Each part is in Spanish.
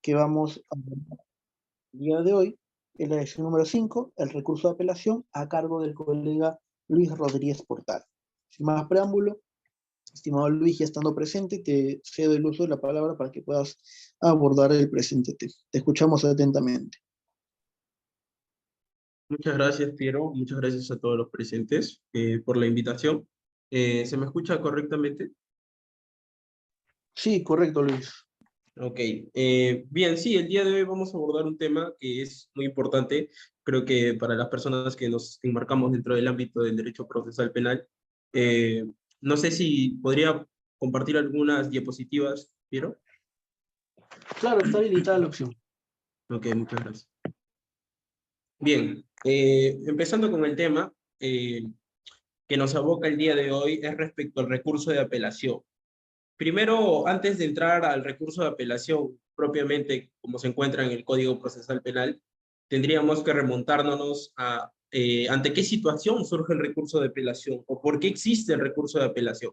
que vamos a ver el día de hoy es la lección número 5, el recurso de apelación a cargo del colega Luis Rodríguez Portal. Sin más preámbulo, estimado Luis, ya estando presente, te cedo el uso de la palabra para que puedas abordar el presente tema. Te escuchamos atentamente. Muchas gracias, Piero. Muchas gracias a todos los presentes por la invitación. ¿Se me escucha correctamente? Sí, correcto, Luis. Ok. Bien, sí, el día de hoy vamos a abordar un tema que es muy importante, creo que para las personas que nos enmarcamos dentro del ámbito del derecho procesal penal. Eh, no sé si podría compartir algunas diapositivas, Piero. Claro, está habilitada la opción. Ok, muchas gracias. Bien, empezando con el tema que nos aboca el día de hoy es respecto al recurso de apelación. Primero, antes de entrar al recurso de apelación propiamente como se encuentra en el Código Procesal Penal, tendríamos que remontarnos a ante qué situación surge el recurso de apelación o por qué existe el recurso de apelación.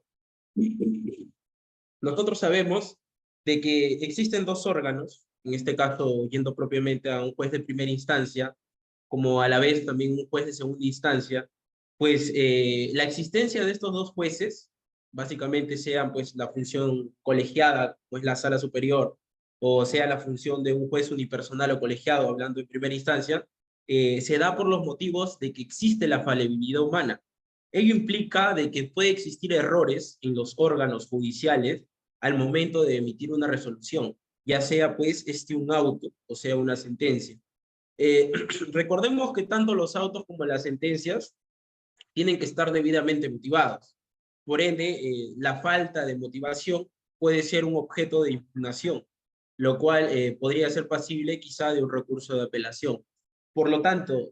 Nosotros sabemos de que existen dos órganos, en este caso yendo propiamente a un juez de primera instancia, como a la vez también un juez de segunda instancia, pues la existencia de estos dos jueces, básicamente sean pues la función colegiada, pues la sala superior, o sea la función de un juez unipersonal o colegiado, hablando en primera instancia, se da por los motivos de que existe la falibilidad humana. Ello implica de que puede existir errores en los órganos judiciales al momento de emitir una resolución, ya sea pues un auto o sea una sentencia. Eh, Recordemos que tanto los autos como las sentencias tienen que estar debidamente motivados. Por ende, la falta de motivación puede ser un objeto de impugnación, lo cual podría ser pasible quizá de un recurso de apelación. Por lo tanto,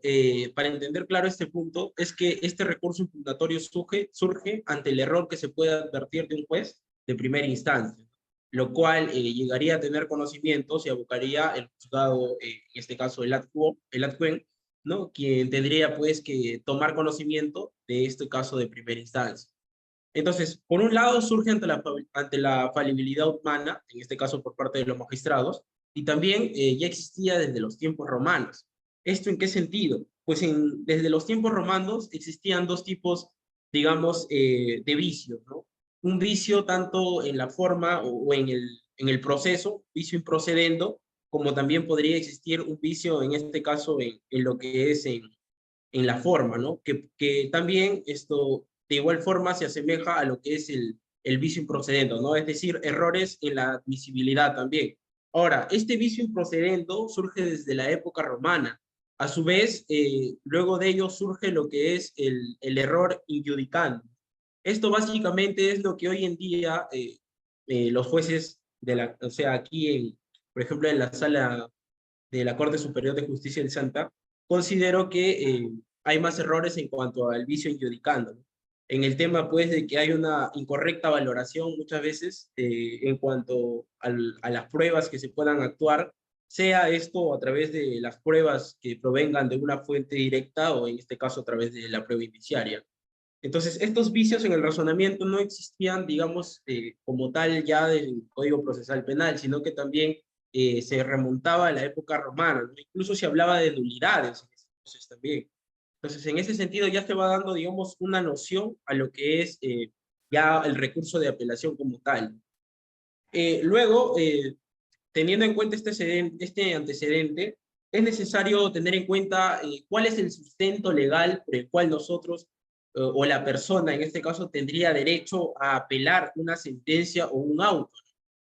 para entender claro este punto, es que este recurso impugnatorio surge ante el error que se puede advertir de un juez de primera instancia, lo cual llegaría a tener conocimientos y abocaría el juzgado, en este caso el adjuen, ¿no? Quien tendría pues que tomar conocimiento de este caso de primera instancia. Entonces, por un lado surge ante la falibilidad humana, en este caso por parte de los magistrados, y también ya existía desde los tiempos romanos. ¿Esto en qué sentido? Pues desde los tiempos romanos existían dos tipos, digamos, de vicios, ¿no? Un vicio tanto en la forma o en el proceso, vicio improcedendo, como también podría existir un vicio, en este caso, en lo que es en la forma, ¿no? Que también esto de igual forma se asemeja a lo que es el vicio improcedendo, ¿no? Es decir, errores en la admisibilidad también. Ahora, este vicio improcedendo surge desde la época romana. A su vez, luego de ello surge lo que es el error injudicando. Esto básicamente es lo que hoy en día los jueces o sea, aquí por ejemplo, en la sala de la Corte Superior de Justicia de Santa, considero que hay más errores en cuanto al vicio injudicando, ¿no? En el tema, pues, de que hay una incorrecta valoración muchas veces en cuanto a las pruebas que se puedan actuar, sea esto a través de las pruebas que provengan de una fuente directa o en este caso a través de la prueba indiciaria. Entonces, estos vicios en el razonamiento no existían, digamos, como tal ya del Código Procesal Penal, sino que también se remontaba a la época romana, ¿no? Incluso se hablaba de nulidades en ese entonces también. Entonces, en ese sentido ya se va dando, digamos, una noción a lo que es ya el recurso de apelación como tal. Luego, teniendo en cuenta este antecedente, es necesario tener en cuenta cuál es el sustento legal por el cual nosotros o la persona, en este caso, tendría derecho a apelar una sentencia o un auto.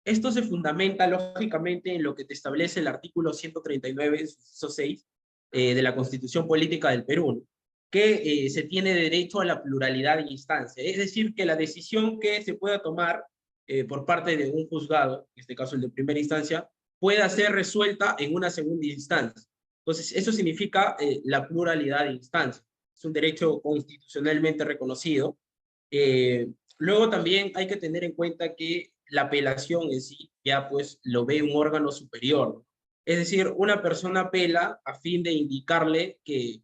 Esto se fundamenta, lógicamente, en lo que te establece el artículo 139, inciso 6, de la Constitución Política del Perú, ¿no? Que se tiene derecho a la pluralidad de instancia. Es decir, que la decisión que se pueda tomar por parte de un juzgado, en este caso el de primera instancia, pueda ser resuelta en una segunda instancia. Entonces, eso significa la pluralidad de instancias. Es un derecho constitucionalmente reconocido. Eh, Luego también hay que tener en cuenta que la apelación en sí ya pues lo ve un órgano superior, ¿no? Es decir, una persona apela a fin de indicarle que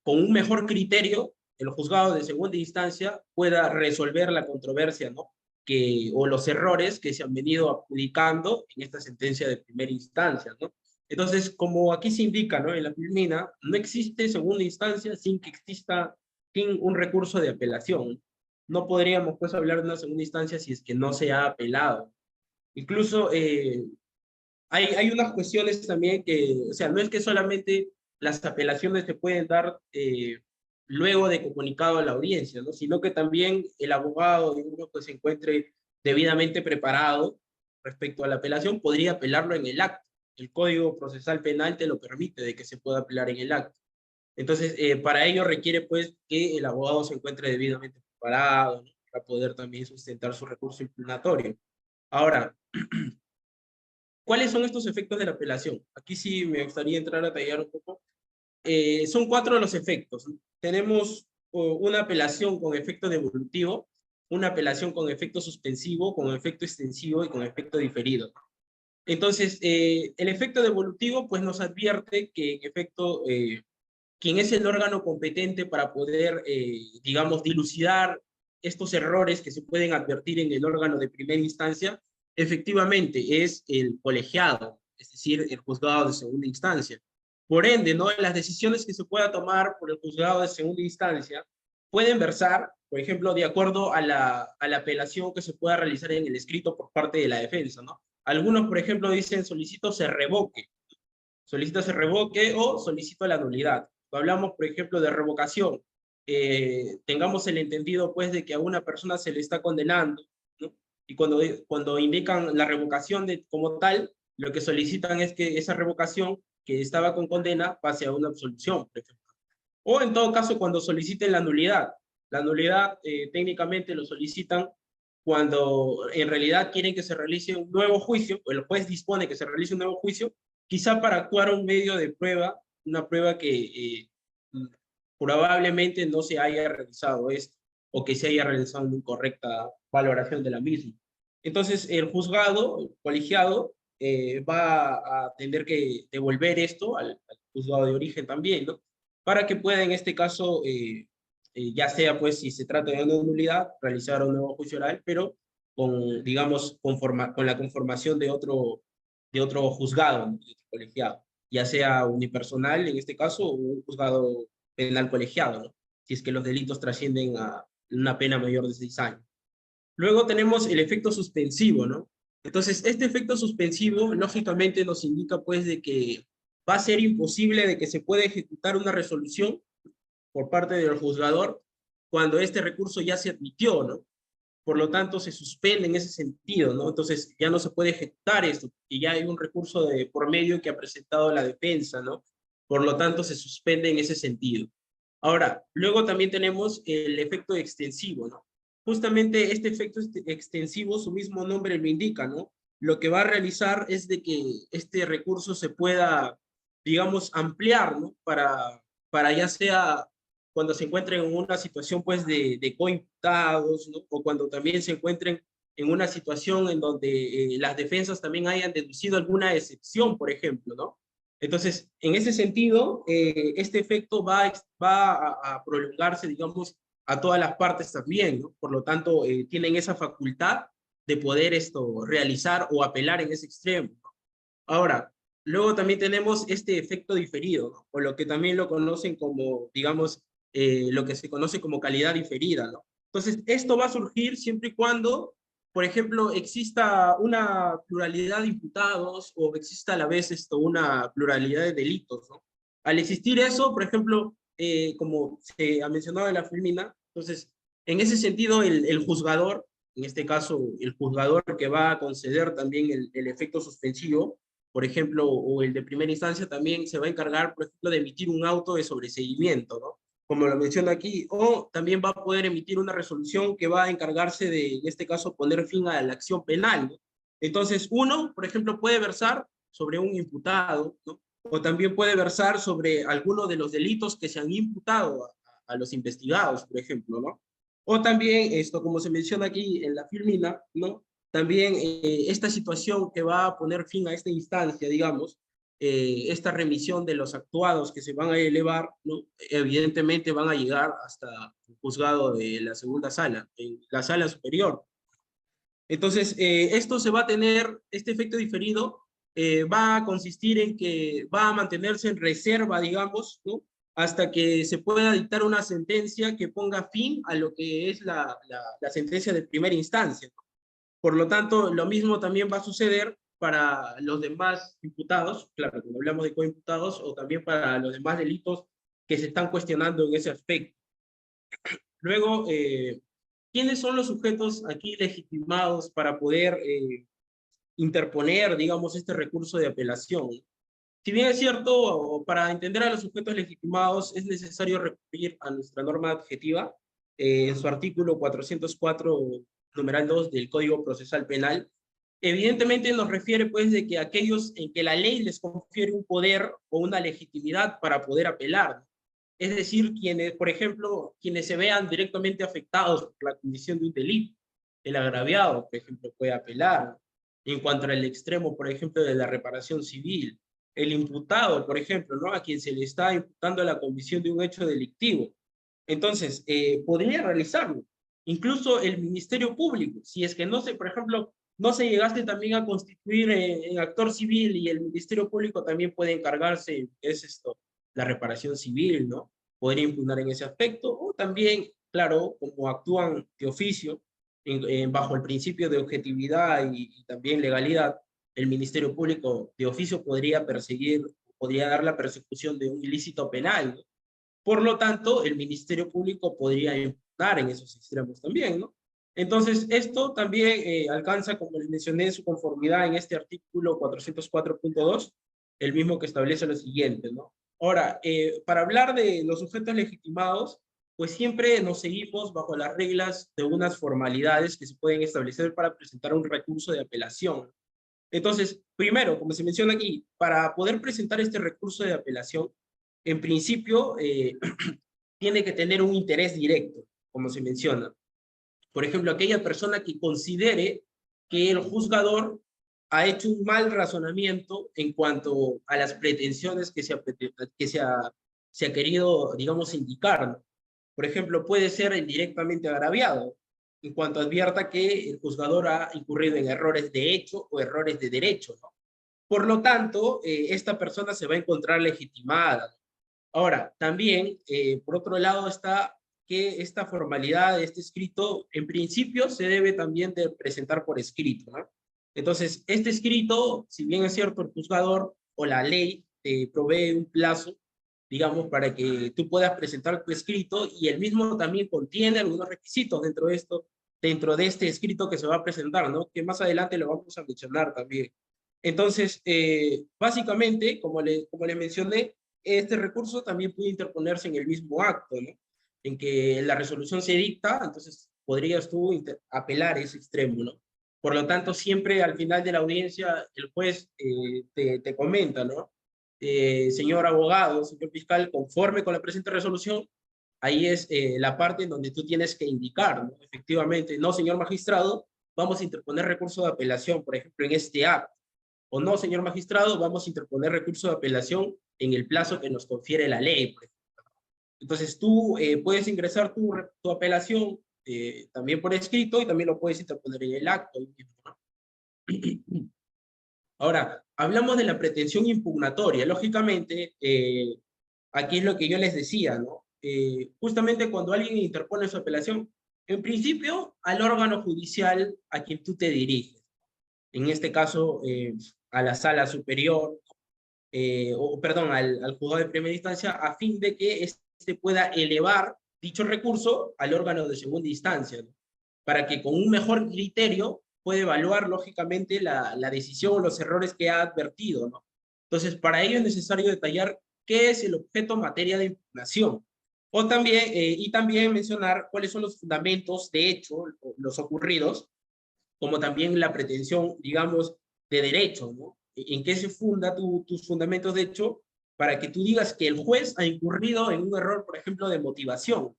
con un mejor criterio el juzgado de segunda instancia pueda resolver la controversia, ¿no? o los errores que se han venido aplicando en esta sentencia de primera instancia, ¿no? Entonces, como aquí se indica, ¿no? En la Filmina, no existe segunda instancia sin que exista un recurso de apelación. No podríamos, pues, hablar de una segunda instancia si es que no se ha apelado. Incluso hay unas cuestiones también que, o sea, no es que solamente las apelaciones se pueden dar luego de comunicado a la audiencia, ¿no? Sino que también el abogado, digamos, que se encuentre debidamente preparado respecto a la apelación, podría apelarlo en el acto. El Código Procesal Penal te lo permite de que se pueda apelar en el acto. Entonces, para ello requiere, pues, que el abogado se encuentre debidamente preparado, ¿no? Para poder también sustentar su recurso impugnatorio. Ahora, ¿cuáles son estos efectos de la apelación? Aquí sí me gustaría entrar a tallar un poco. Son 4 los efectos, ¿no? Tenemos una apelación con efecto devolutivo, una apelación con efecto suspensivo, con efecto extensivo y con efecto diferido. Entonces, el efecto devolutivo pues nos advierte que en efecto quien es el órgano competente para poder, digamos, dilucidar estos errores que se pueden advertir en el órgano de primera instancia, efectivamente es el colegiado, es decir, el juzgado de segunda instancia. Por ende, ¿no? Las decisiones que se pueda tomar por el juzgado de segunda instancia pueden versar, por ejemplo, de acuerdo a la apelación que se pueda realizar en el escrito por parte de la defensa, ¿no? Algunos, por ejemplo, dicen solicito se revoque o solicito la nulidad. Cuando hablamos, por ejemplo, de revocación, tengamos el entendido, pues, de que a una persona se le está condenando, ¿no? Y cuando indican la revocación como tal, lo que solicitan es que esa revocación que estaba con condena pase a una absolución, por ejemplo. O en todo caso, cuando soliciten la nulidad. La nulidad técnicamente lo solicitan cuando en realidad quieren que se realice un nuevo juicio, o el juez dispone que se realice un nuevo juicio, quizá para actuar un medio de prueba, una prueba que probablemente no se haya realizado esto, o que se haya realizado una incorrecta valoración de la misma. Entonces, el juzgado, el colegiado, va a tener que devolver esto al juzgado de origen también, ¿no? Para que pueda en este caso, ya sea pues si se trata de una nulidad, realizar un nuevo juicio oral, pero con, digamos, con la conformación de otro juzgado, ¿no? De otro colegiado, ya sea unipersonal en este caso o un juzgado penal colegiado, ¿no? Si es que los delitos trascienden a una pena mayor de 6 años. Luego tenemos el efecto suspensivo, ¿no? Entonces, este efecto suspensivo, lógicamente, nos indica, pues, de que va a ser imposible de que se pueda ejecutar una resolución por parte del juzgador cuando este recurso ya se admitió, ¿no? Por lo tanto, se suspende en ese sentido, ¿no? Entonces, ya no se puede ejecutar esto, y ya hay un recurso por medio que ha presentado la defensa, ¿no? Por lo tanto, se suspende en ese sentido. Ahora, luego también tenemos el efecto extensivo, ¿no? Justamente este efecto extensivo, su mismo nombre lo indica, ¿no? Lo que va a realizar es de que este recurso se pueda, digamos, ampliar, ¿no? Para ya sea cuando se encuentren en una situación, pues, de coimputados, ¿no? O cuando también se encuentren en una situación en donde las defensas también hayan deducido alguna excepción, por ejemplo, ¿no? Entonces, en ese sentido, este efecto va a prolongarse, digamos, a todas las partes también, ¿no? Por lo tanto, tienen esa facultad de poder realizar o apelar en ese extremo, ¿no? Ahora, luego también tenemos este efecto diferido, ¿no? O lo que también lo conocen como, digamos, lo que se conoce como calidad diferida, ¿no? Entonces, esto va a surgir siempre y cuando, por ejemplo, exista una pluralidad de imputados o exista a la vez una pluralidad de delitos, ¿no? Al existir eso, por ejemplo, como se ha mencionado en la Filmina, entonces, en ese sentido, el juzgador, en este caso, el juzgador que va a conceder también el efecto suspensivo, por ejemplo, o el de primera instancia también se va a encargar, por ejemplo, de emitir un auto de sobreseimiento, ¿no? Como lo menciona aquí, o también va a poder emitir una resolución que va a encargarse de, en este caso, poner fin a la acción penal, ¿no? Entonces, uno, por ejemplo, puede versar sobre un imputado, ¿no? O también puede versar sobre alguno de los delitos que se han imputado a los investigados, por ejemplo, ¿no? O también, como se menciona aquí en la Filmina, ¿no? También esta situación que va a poner fin a esta instancia, digamos, esta remisión de los actuados que se van a elevar, ¿no? Evidentemente van a llegar hasta el juzgado de la segunda sala, en la sala superior. Entonces, esto se va a tener, este efecto diferido va a consistir en que va a mantenerse en reserva, digamos, ¿no? Hasta que se pueda dictar una sentencia que ponga fin a lo que es la sentencia de primera instancia. Por lo tanto, lo mismo también va a suceder para los demás imputados, claro, cuando hablamos de coimputados, o también para los demás delitos que se están cuestionando en ese aspecto. Luego, ¿quiénes son los sujetos aquí legitimados para poder interponer, digamos, este recurso de apelación? Si bien es cierto, para entender a los sujetos legitimados es necesario recurrir a nuestra norma adjetiva, en su artículo 404, numeral 2 del Código Procesal Penal, evidentemente nos refiere pues de que aquellos en que la ley les confiere un poder o una legitimidad para poder apelar. Es decir, quienes, por ejemplo, quienes se vean directamente afectados por la comisión de un delito. El agraviado, por ejemplo, puede apelar. En cuanto al extremo, por ejemplo, de la reparación civil, el imputado, por ejemplo, ¿no? A quien se le está imputando la comisión de un hecho delictivo. Entonces, podría realizarlo. Incluso el Ministerio Público, si es que no se, por ejemplo, no se llegase también a constituir en actor civil y el Ministerio Público también puede encargarse, es esto, la reparación civil, ¿no? Podría impugnar en ese aspecto, o también, claro, como actúan de oficio, bajo el principio de objetividad y también legalidad, el Ministerio Público de oficio podría perseguir, podría dar la persecución de un ilícito penal, ¿no? Por lo tanto, el Ministerio Público podría impugnar en esos extremos también, ¿no? Entonces, esto también alcanza, como les mencioné, su conformidad en este artículo 404.2, el mismo que establece lo siguiente, ¿no? Ahora, para hablar de los sujetos legitimados, pues siempre nos seguimos bajo las reglas de unas formalidades que se pueden establecer para presentar un recurso de apelación. Entonces, primero, como se menciona aquí, para poder presentar este recurso de apelación, en principio, tiene que tener un interés directo, como se menciona. Por ejemplo, aquella persona que considere que el juzgador ha hecho un mal razonamiento en cuanto a las pretensiones que se ha querido, digamos, indicar, ¿no? Por ejemplo, puede ser indirectamente agraviado, en cuanto advierta que el juzgador ha incurrido en errores de hecho o errores de derecho, ¿no? Por lo tanto, esta persona se va a encontrar legitimada. Ahora, también, por otro lado, está que esta formalidad, este escrito, en principio se debe también de presentar por escrito, ¿no? Entonces, este escrito, si bien es cierto, el juzgador o la ley te provee un plazo, digamos, para que tú puedas presentar tu escrito, y el mismo también contiene algunos requisitos dentro de esto, dentro de este escrito que se va a presentar, ¿no? Que más adelante lo vamos a mencionar también. Entonces, básicamente, como le mencioné, este recurso también puede interponerse en el mismo acto, ¿no? En que la resolución se dicta, entonces podrías tú apelar ese extremo, ¿no? Por lo tanto, siempre al final de la audiencia, el juez te comenta, ¿no? Señor abogado, señor fiscal, conforme con la presente resolución, ahí es la parte en donde tú tienes que indicar, ¿no? Efectivamente, no, señor magistrado, vamos a interponer recurso de apelación, por ejemplo, en este acto. O no, señor magistrado, vamos a interponer recurso de apelación en el plazo que nos confiere la ley. Entonces tú puedes ingresar tu apelación también por escrito y también lo puedes interponer en el acto, ¿no? Ahora, hablamos de la pretensión impugnatoria. Lógicamente, aquí es lo que yo les decía, ¿no? Justamente cuando alguien interpone su apelación, en principio al órgano judicial a quien tú te diriges. En este caso, a la sala superior, o perdón, al juzgado de primera instancia, a fin de que éste pueda elevar dicho recurso al órgano de segunda instancia, ¿no? Para que con un mejor criterio pueda evaluar lógicamente la decisión o los errores que ha advertido, ¿no? Entonces, para ello es necesario detallar qué es el objeto materia de impugnación, o también, y también mencionar cuáles son los fundamentos de hecho, los ocurridos, como también la pretensión, digamos, de derecho, ¿no? ¿En qué se funda tus fundamentos de hecho para que tú digas que el juez ha incurrido en un error, por ejemplo, de motivación?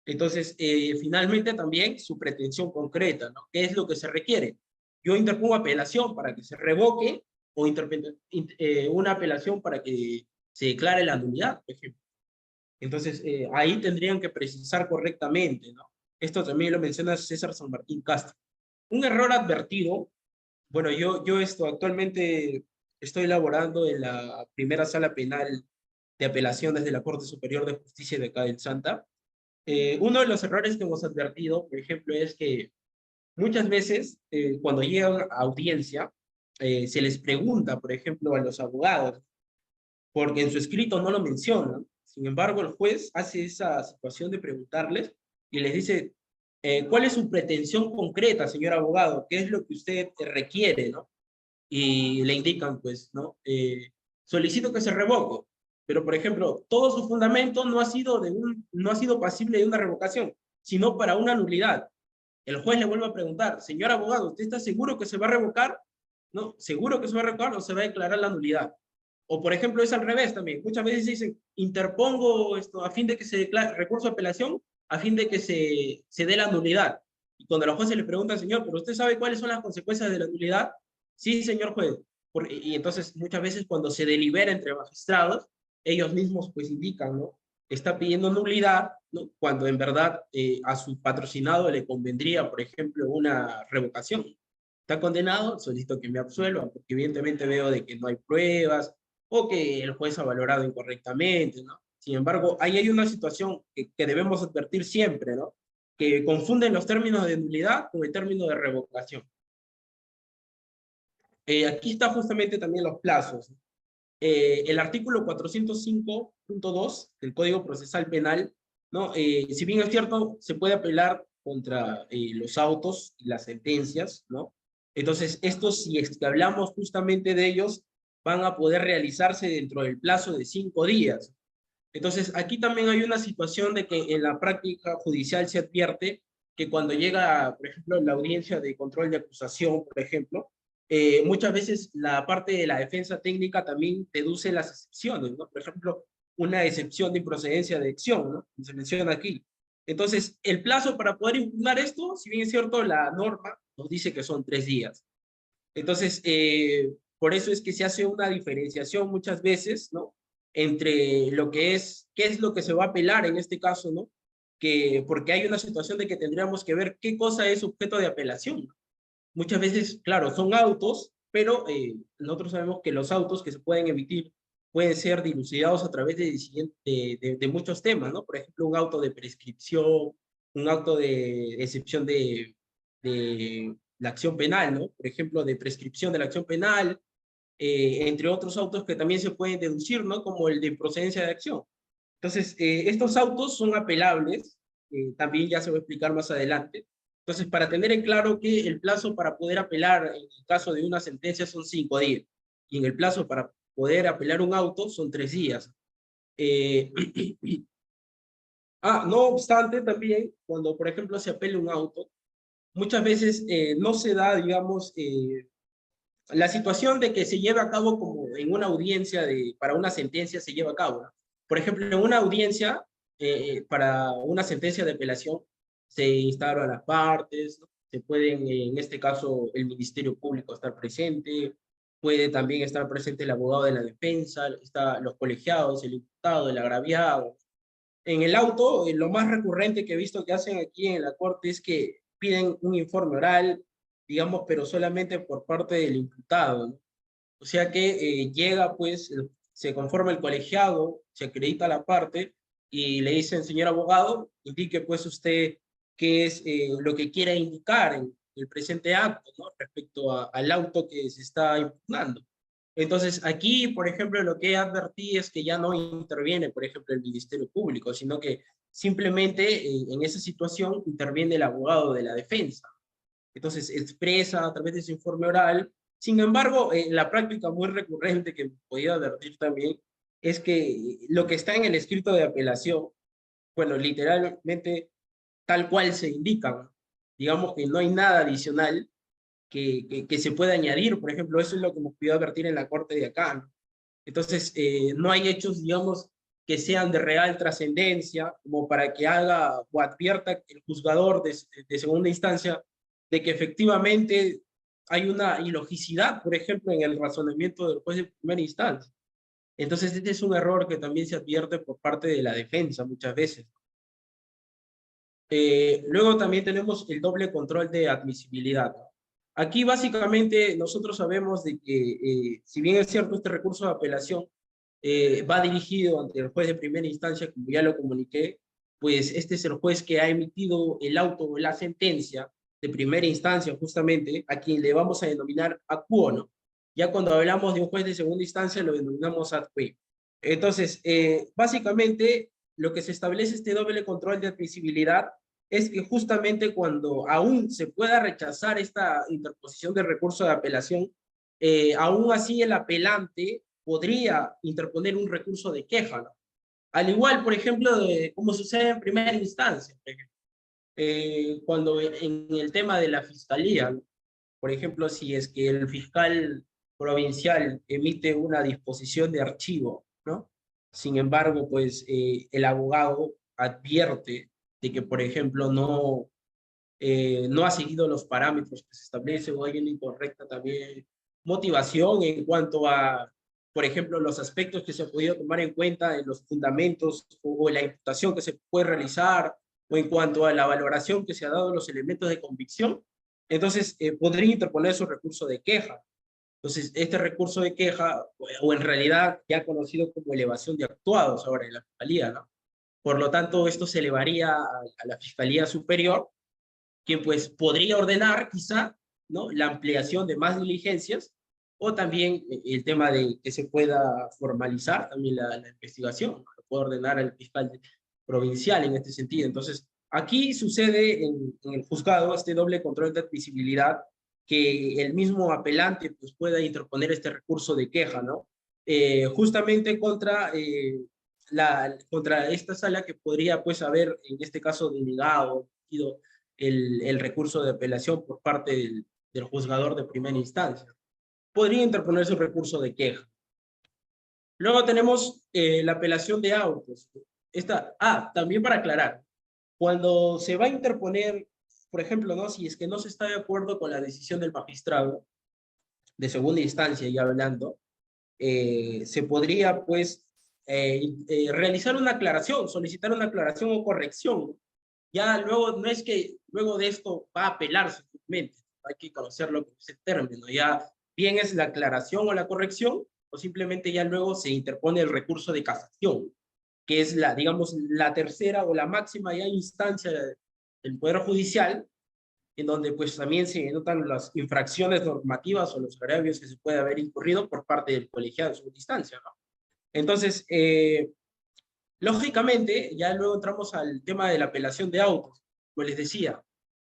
Entonces, finalmente también su pretensión concreta, ¿no? ¿Qué es lo que se requiere? Yo interpongo apelación para que se revoque o una apelación para que se declare la nulidad, por ejemplo. Entonces, ahí tendrían que precisar correctamente, ¿no? Esto también lo menciona César San Martín Castro. Un error advertido, bueno, yo actualmente estoy laborando en la primera sala penal de apelaciones de la Corte Superior de Justicia de acá en Santa. Uno de los errores que hemos advertido, por ejemplo, es que muchas veces cuando llegan a audiencia, se les pregunta, por ejemplo, a los abogados, porque en su escrito no lo mencionan. Sin embargo, el juez hace esa situación de preguntarles y les dice, ¿cuál es su pretensión concreta, señor abogado? ¿Qué es lo que usted requiere, no? Y le indican, pues, ¿no? Solicito que se revoque, pero, por ejemplo, todo su fundamento no ha sido pasible de una revocación, sino para una nulidad. El juez le vuelve a preguntar, señor abogado, ¿usted está seguro que se va a revocar? ¿No? ¿Seguro que se va a revocar o se va a declarar la nulidad? O, por ejemplo, es al revés también. Muchas veces dicen, interpongo esto a fin de que se declare recurso de apelación, a fin de que se dé la nulidad. Y cuando los jueces le preguntan, señor, ¿pero usted sabe cuáles son las consecuencias de la nulidad? Sí, señor juez. Y entonces, muchas veces cuando se delibera entre magistrados, ellos mismos pues indican, ¿no? Está pidiendo nulidad, ¿no? Cuando en verdad a su patrocinado le convendría, por ejemplo, una revocación. Está condenado, solicito que me absuelvan, porque evidentemente veo de que no hay pruebas, o que el juez ha valorado incorrectamente, ¿no? Sin embargo, ahí hay una situación que debemos advertir siempre, ¿no? Que confunden los términos de nulidad con el término de revocación. Aquí está justamente también los plazos. El artículo 405.2 del Código Procesal Penal, ¿no? Si bien es cierto, se puede apelar contra los autos y las sentencias, ¿no? Entonces, estos, si es que hablamos justamente de ellos, van a poder realizarse dentro del plazo de 5 días. Entonces, aquí también hay una situación de que en la práctica judicial se advierte que cuando llega, por ejemplo, la audiencia de control de acusación, por ejemplo, muchas veces la parte de la defensa técnica también deduce las excepciones, ¿no? Por ejemplo, una excepción de improcedencia de acción, ¿no? Se menciona aquí. Entonces, el plazo para poder impugnar esto, si bien es cierto, la norma nos dice que son 3 días. Entonces, por eso es que se hace una diferenciación muchas veces, ¿no? Entre lo que es, qué es lo que se va a apelar en este caso, ¿no? Porque hay una situación de que tendríamos que ver qué cosa es objeto de apelación. Muchas veces, claro, son autos, pero nosotros sabemos que los autos que se pueden emitir pueden ser dilucidados a través de muchos temas, ¿no? Por ejemplo, un auto de prescripción, un auto de excepción de la acción penal, ¿no? Por ejemplo, de prescripción de la acción penal, entre otros autos que también se pueden deducir, ¿no? Como el de procedencia de acción. Entonces, estos autos son apelables, también ya se va a explicar más adelante. Entonces, para tener en claro que el plazo para poder apelar en el caso de una sentencia son 5 días, y en el plazo para poder apelar un auto son 3 días. Eh, no obstante, también, cuando, por ejemplo, se apela un auto, muchas veces no se da, digamos, la situación de que se lleve a cabo como en una audiencia para una sentencia se lleva a cabo, ¿no? Por ejemplo, en una audiencia para una sentencia de apelación se instalan las partes, ¿no? Se pueden, en este caso, el Ministerio Público estar presente, puede también estar presente el abogado de la defensa, los colegiados, el imputado, el agraviado. En el auto, lo más recurrente que he visto que hacen aquí en la corte es que piden un informe oral, digamos, pero solamente por parte del imputado, ¿no? O sea que llega, pues, se conforma el colegiado, se acredita la parte y le dicen, señor abogado, indique pues usted qué es lo que quiera indicar en el presente acto, ¿no? Respecto al auto que se está impugnando. Entonces, aquí, por ejemplo, lo que advertí es que ya no interviene, por ejemplo, el Ministerio Público, sino que simplemente en esa situación interviene el abogado de la defensa. Entonces, expresa a través de su informe oral. Sin embargo, la práctica muy recurrente que podía advertir también es que lo que está en el escrito de apelación, bueno, literalmente tal cual se indica, ¿no? Digamos que no hay nada adicional que se pueda añadir. Por ejemplo, eso es lo que hemos podido advertir en la corte de acá, ¿no? Entonces, no hay hechos, digamos, que sean de real trascendencia, como para que haga o advierta el juzgador de segunda instancia de que efectivamente hay una ilogicidad, por ejemplo, en el razonamiento del juez de primera instancia. Entonces, este es un error que también se advierte por parte de la defensa muchas veces. Luego también tenemos el doble control de admisibilidad. Aquí básicamente nosotros sabemos de que, si bien es cierto este recurso de apelación va dirigido ante el juez de primera instancia, como ya lo comuniqué, pues este es el juez que ha emitido el auto o la sentencia de primera instancia, justamente, a quien le vamos a denominar acuo, ¿no? Ya cuando hablamos de un juez de segunda instancia, lo denominamos ad que. Entonces, básicamente, lo que se establece este doble control de admisibilidad es que justamente cuando aún se pueda rechazar esta interposición de recurso de apelación, aún así el apelante podría interponer un recurso de queja, ¿no? Al igual, por ejemplo, de como sucede en primera instancia, por ejemplo, cuando en el tema de la fiscalía, ¿no? Por ejemplo, si es que el fiscal provincial emite una disposición de archivo, ¿no? Sin embargo, pues el abogado advierte de que, por ejemplo, no ha seguido los parámetros que se establecen o hay una incorrecta también motivación en cuanto a, por ejemplo, los aspectos que se ha podido tomar en cuenta en los fundamentos o en la imputación que se puede realizar o en cuanto a la valoración que se ha dado de los elementos de convicción. Entonces, podría interponer su recurso de queja. Entonces, este recurso de queja, o en realidad ya conocido como elevación de actuados ahora en la Fiscalía, ¿no? Por lo tanto, esto se elevaría a la Fiscalía Superior, quien pues podría ordenar quizá, ¿no?, la ampliación de más diligencias, o también el tema de que se pueda formalizar también la investigación, ¿no? Lo puede ordenar el fiscal provincial en este sentido. Entonces, aquí sucede en el juzgado este doble control de admisibilidad, que el mismo apelante pues pueda interponer este recurso de queja, ¿no? Justamente contra esta sala que podría pues haber, en este caso, denegado el recurso de apelación por parte del juzgador de primera instancia. Podría interponer su recurso de queja. Luego tenemos la apelación de autos. También para aclarar, cuando se va a interponer, por ejemplo, ¿no?, si es que no se está de acuerdo con la decisión del magistrado de segunda instancia, ya hablando, se podría, pues, realizar una aclaración, solicitar una aclaración o corrección. Ya luego, no es que luego de esto va a apelar simplemente, hay que conocerlo con ese término. Ya bien es la aclaración o la corrección, o simplemente ya luego se interpone el recurso de casación, que es la, digamos, la tercera o la máxima ya instancia del Poder Judicial, en donde pues también se notan las infracciones normativas o los agravios que se puede haber incurrido por parte del colegiado en segunda instancia, ¿no? Entonces, lógicamente, ya luego entramos al tema de la apelación de autos. Como les decía,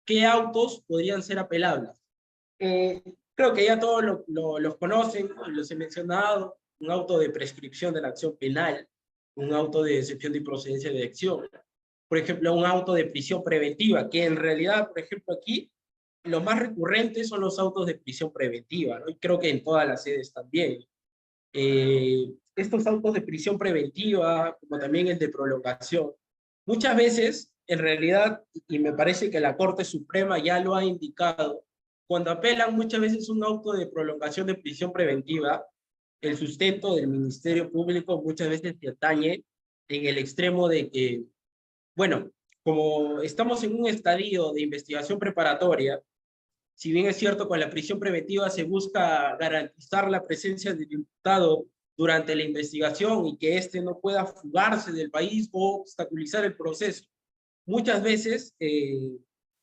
¿qué autos podrían ser apelables? Eh, Creo que ya todos los conocen, los he mencionado: un auto de prescripción de la acción penal, un auto de excepción de improcedencia de acción, por ejemplo, un auto de prisión preventiva, que en realidad, por ejemplo, aquí, lo más recurrente son los autos de prisión preventiva, ¿no? Y creo que en todas las sedes también. Estos autos de prisión preventiva, como también el de prolongación, muchas veces, en realidad, y me parece que la Corte Suprema ya lo ha indicado, cuando apelan muchas veces un auto de prolongación de prisión preventiva, el sustento del Ministerio Público muchas veces se atañe en el extremo de que, bueno, como estamos en un estadio de investigación preparatoria, si bien es cierto, con la prisión preventiva se busca garantizar la presencia del imputado durante la investigación y que éste no pueda fugarse del país o obstaculizar el proceso, muchas veces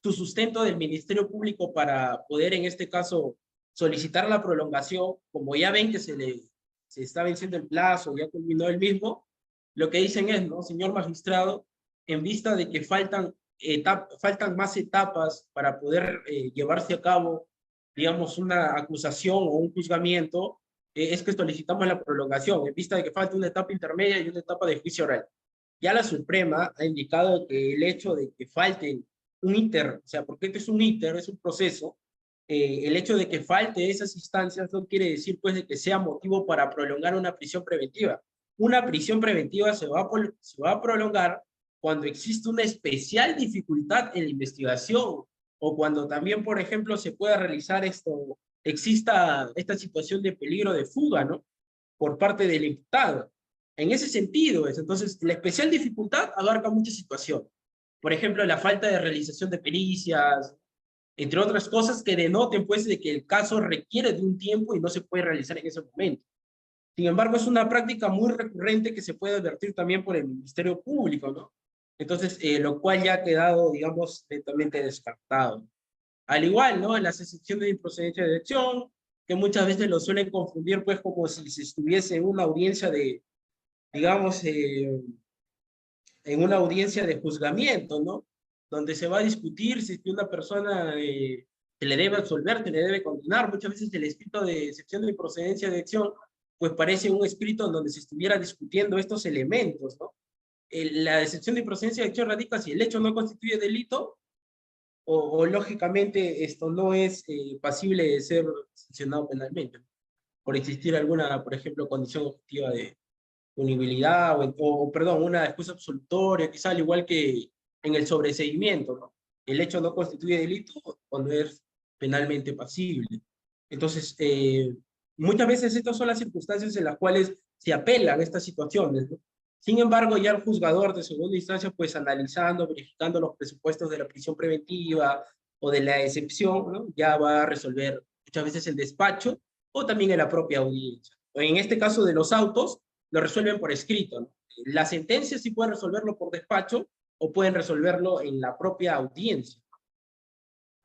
su sustento del Ministerio Público para poder, en este caso, solicitar la prolongación, como ya ven que se está venciendo el plazo, ya culminó el mismo, lo que dicen es, ¿no?, señor magistrado, en vista de que faltan más etapas para poder llevarse a cabo, digamos, una acusación o un juzgamiento, es que solicitamos la prolongación, en vista de que falta una etapa intermedia y una etapa de juicio oral. Ya la Suprema ha indicado que el hecho de que falte un íter, o sea, porque este es un íter, es un proceso, el hecho de que falte esas instancias no quiere decir pues de que sea motivo para prolongar una prisión preventiva. Una prisión preventiva se va a prolongar cuando existe una especial dificultad en la investigación, o cuando también, por ejemplo, se pueda realizar exista esta situación de peligro de fuga, ¿no?, por parte del imputado. En ese sentido, entonces, la especial dificultad abarca muchas situaciones. Por ejemplo, la falta de realización de pericias, entre otras cosas que denoten pues de que el caso requiere de un tiempo y no se puede realizar en ese momento. Sin embargo, es una práctica muy recurrente que se puede advertir también por el Ministerio Público, ¿no? Entonces, lo cual ya ha quedado, digamos, netamente descartado. Al igual, ¿no? En las excepciones de improcedencia de elección, que muchas veces lo suelen confundir, pues, como si se estuviese en una audiencia de, digamos, en una audiencia de juzgamiento, ¿no? Donde se va a discutir si una persona se le debe absolver, se le debe condenar. Muchas veces el escrito de excepción de improcedencia de elección, pues parece un escrito en donde se estuviera discutiendo estos elementos, ¿no? La excepción de improcedencia de elección radica si el hecho no constituye delito o lógicamente esto no es pasible de ser sancionado penalmente, ¿no? Por existir alguna, por ejemplo, condición objetiva de punibilidad perdón, una excusa absolutoria, quizá al igual que en el sobreseimiento, ¿no? El hecho no constituye delito o no es penalmente pasible. Entonces, muchas veces estas son las circunstancias en las cuales se apelan estas situaciones, ¿no? Sin embargo, ya el juzgador de segunda instancia, pues analizando, verificando los presupuestos de la prisión preventiva o de la excepción, ¿no? Ya va a resolver muchas veces el despacho o también en la propia audiencia. En este caso de los autos, lo resuelven por escrito, ¿no? La sentencia sí puede resolverlo por despacho o pueden resolverlo en la propia audiencia.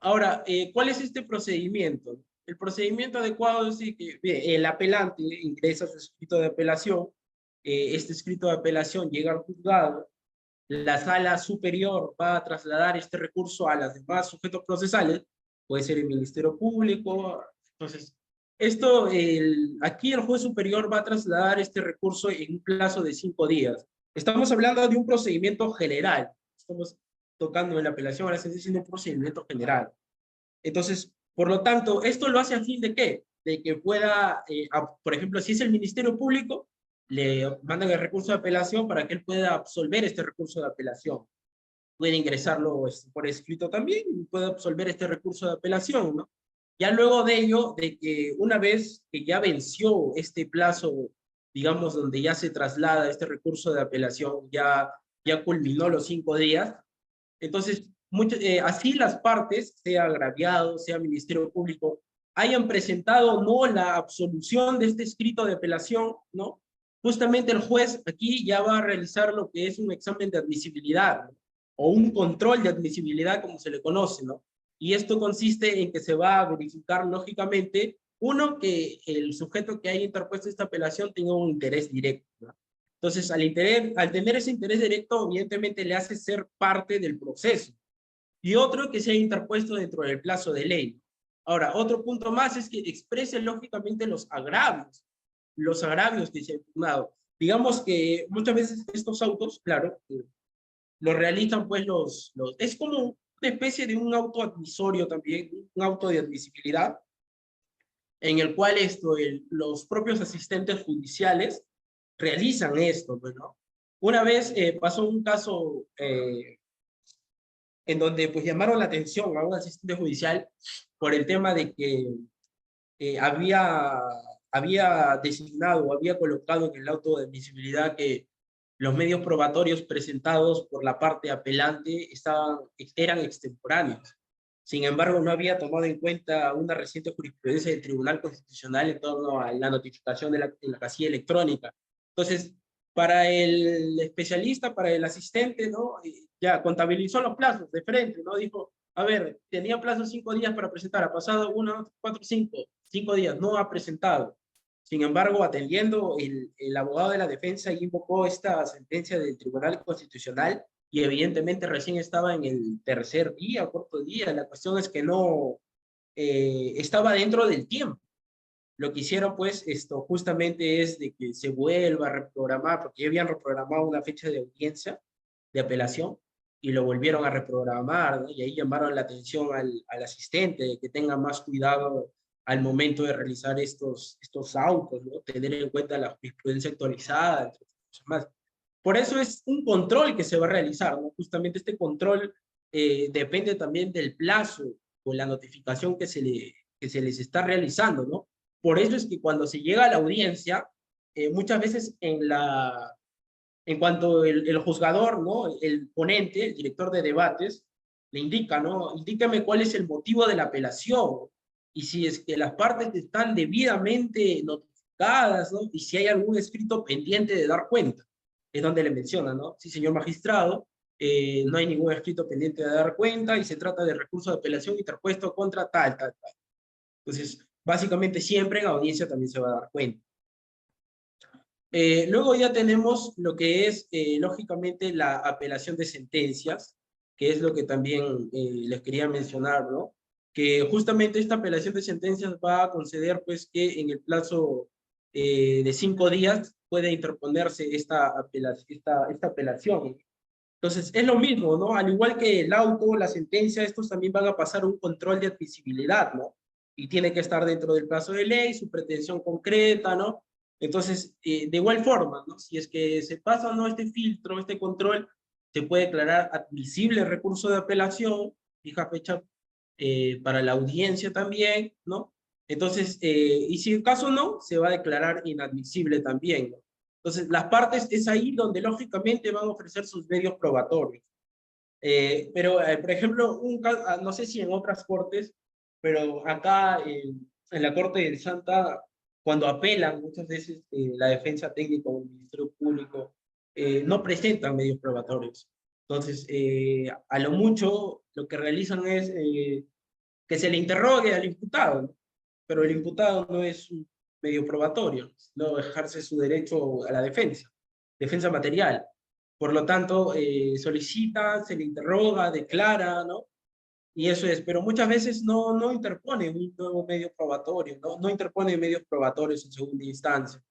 Ahora, ¿cuál es este procedimiento? El procedimiento adecuado es que bien, el apelante ingresa su escrito de apelación, este escrito de apelación llega al juzgado, la sala superior va a trasladar este recurso a los demás sujetos procesales, puede ser el Ministerio Público. Entonces, aquí el juez superior va a trasladar este recurso en un plazo de 5 días. Estamos hablando de un procedimiento general, estamos tocando en la apelación, ahora se está diciendo un procedimiento general. Entonces, por lo tanto, esto lo hace a fin de ¿qué? De que pueda, por ejemplo, si es el Ministerio Público, le mandan el recurso de apelación para que él pueda absolver este recurso de apelación. Puede ingresarlo por escrito también y puede absolver este recurso de apelación, ¿no? Ya luego de ello, de que una vez que ya venció este plazo, digamos, donde ya se traslada este recurso de apelación, ya culminó los 5 días, entonces, así las partes, sea agraviado, sea Ministerio Público, hayan presentado no la absolución de este escrito de apelación, ¿no? Justamente el juez aquí ya va a realizar lo que es un examen de admisibilidad, ¿no? O un control de admisibilidad, como se le conoce, ¿no? Y esto consiste en que se va a verificar, lógicamente, uno, que el sujeto que haya interpuesto esta apelación tenga un interés directo, ¿no? Entonces, al tener ese interés directo, evidentemente le hace ser parte del proceso. Y otro, que se ha interpuesto dentro del plazo de ley. Ahora, otro punto más es que exprese lógicamente los agravios que se han impugnado. Digamos que muchas veces estos autos, claro, lo realizan pues es como una especie de un auto admisorio también, un auto de admisibilidad, en el cual los propios asistentes judiciales realizan esto, ¿no? Una vez pasó un caso en donde pues llamaron la atención a un asistente judicial por el tema de que había designado, había colocado en el auto de admisibilidad que los medios probatorios presentados por la parte apelante eran extemporáneos. Sin embargo, no había tomado en cuenta una reciente jurisprudencia del Tribunal Constitucional en torno a la notificación en la casilla electrónica. Entonces, para el especialista, para el asistente, ¿no? Ya contabilizó los plazos de frente, ¿no? Dijo, a ver, tenía plazo 5 días para presentar, ha pasado 1, 4, 5 días, no ha presentado. Sin embargo, atendiendo, el abogado de la defensa invocó esta sentencia del Tribunal Constitucional y evidentemente recién estaba en el tercer día, cuarto día. La cuestión es que no estaba dentro del tiempo. Lo que hicieron, pues, esto justamente es de que se vuelva a reprogramar, porque ya habían reprogramado una fecha de audiencia, de apelación, y lo volvieron a reprogramar, ¿no? Y ahí llamaron la atención al asistente de que tenga más cuidado al momento de realizar estos autos, ¿no? Tener en cuenta la jurisprudencia actualizada, entre otras cosas más. Por eso es un control que se va a realizar, ¿no? Justamente este control depende también del plazo o la notificación que se les está realizando, ¿no? Por eso es que cuando se llega a la audiencia, muchas veces en cuanto el juzgador, ¿no? El ponente, el director de debates, le indica, ¿no? Indícame cuál es el motivo de la apelación, y si es que las partes están debidamente notificadas, ¿no? Y si hay algún escrito pendiente de dar cuenta, es donde le menciona, ¿no? Sí, señor magistrado, no hay ningún escrito pendiente de dar cuenta y se trata de recurso de apelación interpuesto contra tal, tal, tal. Entonces, básicamente siempre en audiencia también se va a dar cuenta. Luego ya tenemos lo que es, lógicamente, la apelación de sentencias, que es lo que también les quería mencionar, ¿no? Que justamente esta apelación de sentencias va a conceder, pues, que en el plazo de 5 días puede interponerse esta apelación. Entonces, es lo mismo, ¿no? Al igual que el auto, la sentencia, estos también van a pasar un control de admisibilidad, ¿no? Y tiene que estar dentro del plazo de ley, su pretensión concreta, ¿no? Entonces, de igual forma, ¿no? Si es que se pasa o no este filtro, este control, se puede declarar admisible el recurso de apelación, fija fecha para la audiencia también, ¿no? Entonces, y si en caso no, se va a declarar inadmisible también, ¿no? Entonces, las partes es ahí donde lógicamente van a ofrecer sus medios probatorios. Pero, por ejemplo, no sé si en otras cortes, pero acá en la Corte de Santa, cuando apelan, muchas veces la defensa técnica o el Ministerio Público no presentan medios probatorios. Entonces, a lo mucho, lo que realizan es que se le interrogue al imputado, ¿no? Pero el imputado no es un medio probatorio, no ejerce su derecho a la defensa material. Por lo tanto, solicita, se le interroga, declara, ¿no? Y eso es, pero muchas veces no interpone un nuevo medio probatorio, no interpone medios probatorios en segunda instancia.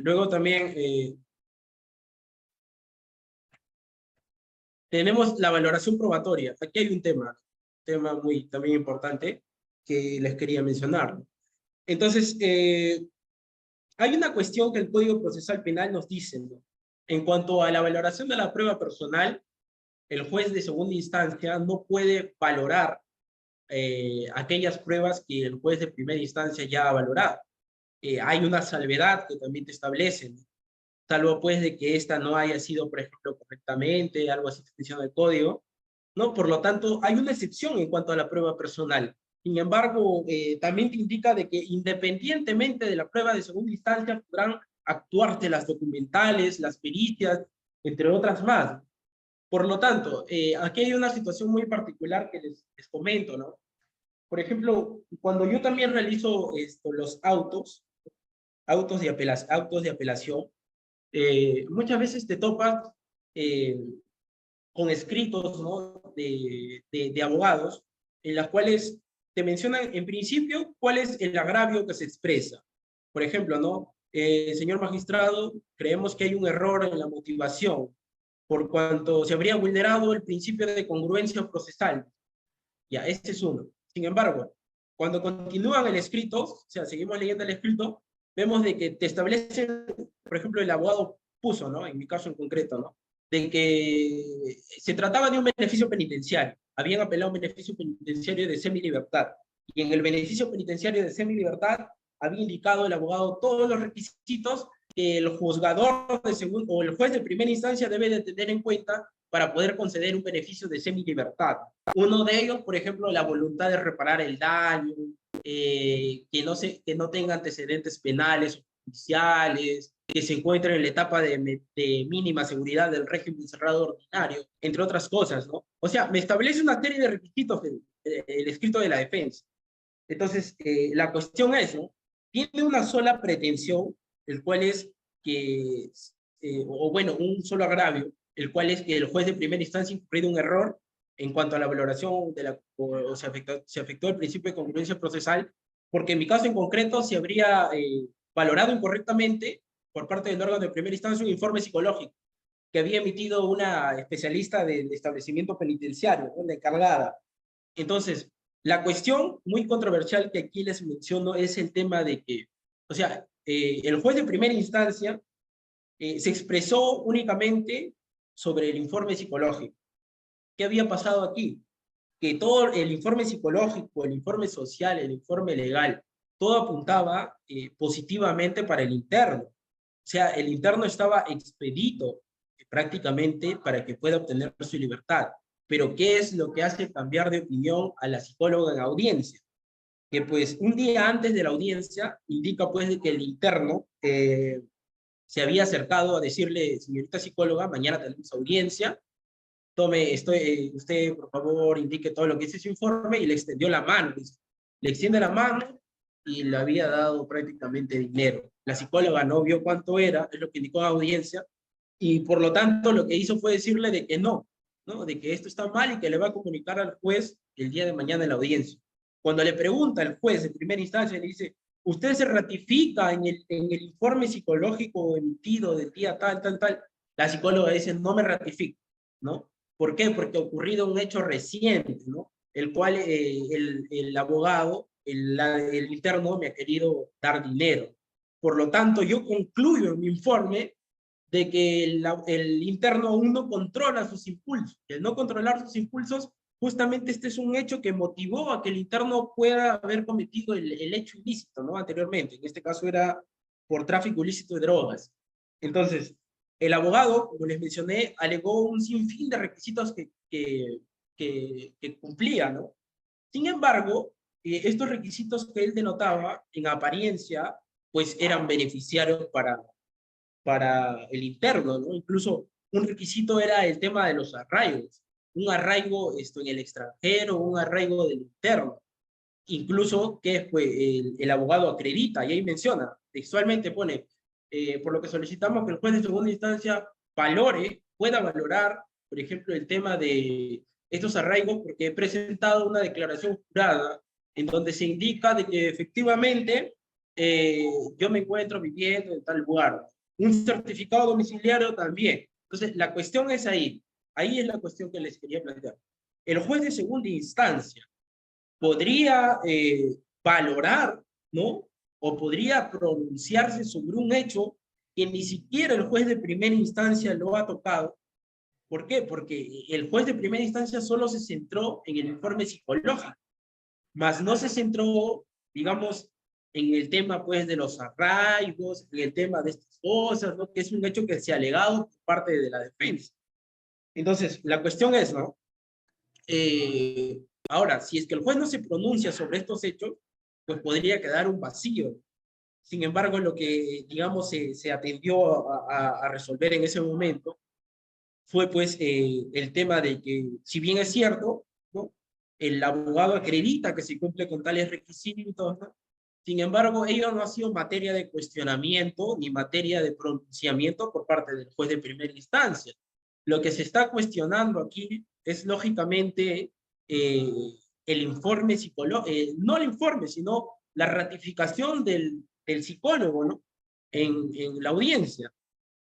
Luego también tenemos la valoración probatoria. Aquí hay un tema muy también importante que les quería mencionar. Entonces, hay una cuestión que el Código Procesal Penal nos dice, ¿no? En cuanto a la valoración de la prueba personal, el juez de segunda instancia no puede valorar aquellas pruebas que el juez de primera instancia ya ha valorado. Hay una salvedad que también te establece, ¿no? Salvo pues de que esta no haya sido, por ejemplo, correctamente, algo así que menciona el código, ¿no? Por lo tanto, hay una excepción en cuanto a la prueba personal. Sin embargo, también te indica de que independientemente de la prueba de segunda instancia podrán actuarse las documentales, las pericias, entre otras más. Por lo tanto, aquí hay una situación muy particular que les comento, ¿no? Por ejemplo, cuando yo también realizo los autos de apelación, muchas veces te topas eh, con escritos, ¿no? de abogados en las cuales te mencionan en principio cuál es el agravio que se expresa. Por ejemplo, ¿no? Señor magistrado, creemos que hay un error en la motivación por cuanto se habría vulnerado el principio de congruencia procesal. Ya, este es uno. Sin embargo, cuando continúan el escrito, o sea, seguimos leyendo el escrito, vemos de que te establecen, por ejemplo, el abogado puso, ¿no? En mi caso en concreto, ¿no? De que se trataba de un beneficio penitenciario. Habían apelado a un beneficio penitenciario de semilibertad. Y en el beneficio penitenciario de semilibertad había indicado el abogado todos los requisitos que el juzgador de segundo o el juez de primera instancia debe de tener en cuenta para poder conceder un beneficio de semilibertad. Uno de ellos, por ejemplo, la voluntad de reparar el daño, que no tenga antecedentes penales o judiciales, que se encuentre en la etapa de mínima seguridad del régimen cerrado ordinario, entre otras cosas, ¿no? O sea, me establece una serie de requisitos el escrito de la defensa. Entonces, la cuestión es, ¿no? Tiene una sola pretensión, el cual es que, o bueno, un solo agravio, el cual es que el juez de primera instancia ha incurrido un error en cuanto a la valoración o se afectó el principio de congruencia procesal, porque en mi caso en concreto se habría valorado incorrectamente por parte del órgano de primera instancia un informe psicológico que había emitido una especialista del establecimiento penitenciario, una encargada. Entonces, la cuestión muy controversial que aquí les menciono es el tema de que, o sea, el juez de primera instancia se expresó únicamente sobre el informe psicológico. ¿Qué había pasado aquí? Que todo el informe psicológico, el informe social, el informe legal, todo apuntaba positivamente para el interno. O sea, el interno estaba expedito prácticamente para que pueda obtener su libertad. Pero ¿qué es lo que hace cambiar de opinión a la psicóloga en audiencia? Que pues un día antes de la audiencia indica pues de que el interno se había acercado a decirle, señorita psicóloga, mañana tenemos audiencia, tome, usted por favor indique todo lo que dice su informe, y le extendió la mano, le extiende la mano y le había dado prácticamente dinero. La psicóloga no vio cuánto era, es lo que indicó la audiencia, y por lo tanto lo que hizo fue decirle de que no, ¿no? De que esto está mal y que le va a comunicar al juez el día de mañana en la audiencia. Cuando le pregunta al juez en primera instancia, le dice, ¿usted se ratifica en el informe psicológico emitido del día tal, tal, tal? La psicóloga dice, no me ratifico, ¿no? ¿Por qué? Porque ha ocurrido un hecho reciente, ¿no? El cual el abogado, el interno, me ha querido dar dinero. Por lo tanto, yo concluyo en mi informe de que el interno aún no controla sus impulsos. El no controlar sus impulsos, justamente este es un hecho que motivó a que el interno pueda haber cometido el hecho ilícito, ¿no? Anteriormente. En este caso era por tráfico ilícito de drogas. Entonces, el abogado, como les mencioné, alegó un sinfín de requisitos que cumplía, ¿no? Sin embargo, estos requisitos que él denotaba, en apariencia, pues eran beneficiarios para el interno, ¿no? Incluso un requisito era el tema de los arraigos, un arraigo en el extranjero, un arraigo del interno. Incluso que pues, el abogado acredita, y ahí menciona, textualmente pone, por lo que solicitamos que el juez de segunda instancia pueda valorar, por ejemplo, el tema de estos arraigos, porque he presentado una declaración jurada en donde se indica de que efectivamente yo me encuentro viviendo en tal lugar. Un certificado domiciliario también. Entonces, la cuestión es ahí es la cuestión que les quería plantear. El juez de segunda instancia podría valorar, ¿no? O podría pronunciarse sobre un hecho que ni siquiera el juez de primera instancia lo ha tocado. ¿Por qué? Porque el juez de primera instancia solo se centró en el informe psicológico, más no se centró, digamos, en el tema, pues, de los arraigos, en el tema de estas cosas, ¿no? Que es un hecho que se ha alegado por parte de la defensa. Entonces, la cuestión es, ¿no? Ahora, si es que el juez no se pronuncia sobre estos hechos, pues podría quedar un vacío. Sin embargo, lo que, digamos, se atendió a resolver en ese momento fue, pues, el tema de que, si bien es cierto, ¿no? El abogado acredita que se cumple con tales requisitos, ¿no? Sin embargo, ello no ha sido materia de cuestionamiento ni materia de pronunciamiento por parte del juez de primera instancia. Lo que se está cuestionando aquí es, lógicamente, el informe psicológico, no el informe, sino la ratificación del psicólogo, ¿no? En la audiencia.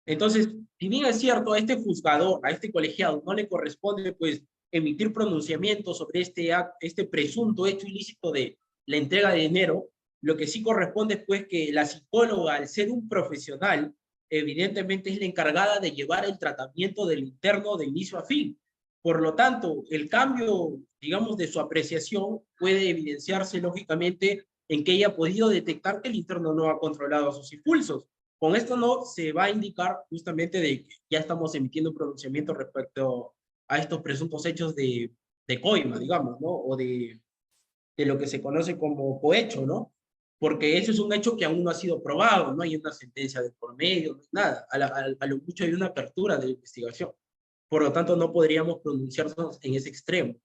Entonces, si bien es cierto, a este juzgador, a este colegiado, no le corresponde, pues, emitir pronunciamiento sobre este presunto hecho ilícito de la entrega de dinero, lo que sí corresponde es, pues, que la psicóloga, al ser un profesional, evidentemente es la encargada de llevar el tratamiento del interno de inicio a fin. Por lo tanto, el cambio, digamos, de su apreciación puede evidenciarse, lógicamente, en que ella ha podido detectar que el interno no ha controlado sus impulsos. Con esto no se va a indicar justamente de que ya estamos emitiendo un pronunciamiento respecto a estos presuntos hechos de coima, digamos, ¿no? O de lo que se conoce como cohecho, ¿no? Porque eso es un hecho que aún no ha sido probado, no hay una sentencia de por medio, no hay nada. A lo mucho hay una apertura de la investigación. Por lo tanto, no podríamos pronunciarnos en ese extremo.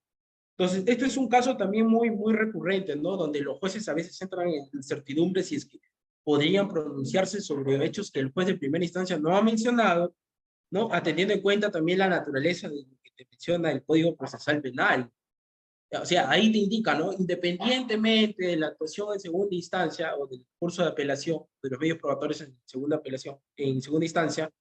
Entonces, esto es un caso también muy, muy recurrente, ¿no? Donde los jueces a veces entran en incertidumbre si es que podrían pronunciarse sobre hechos que el juez de primera instancia no ha mencionado, ¿no? Atendiendo en cuenta también la naturaleza de lo que te menciona el Código Procesal Penal. O sea, ahí te indica, ¿no? Independientemente de la actuación en segunda instancia o del curso de apelación, de los medios probatorios en segunda apelación, en segunda instancia,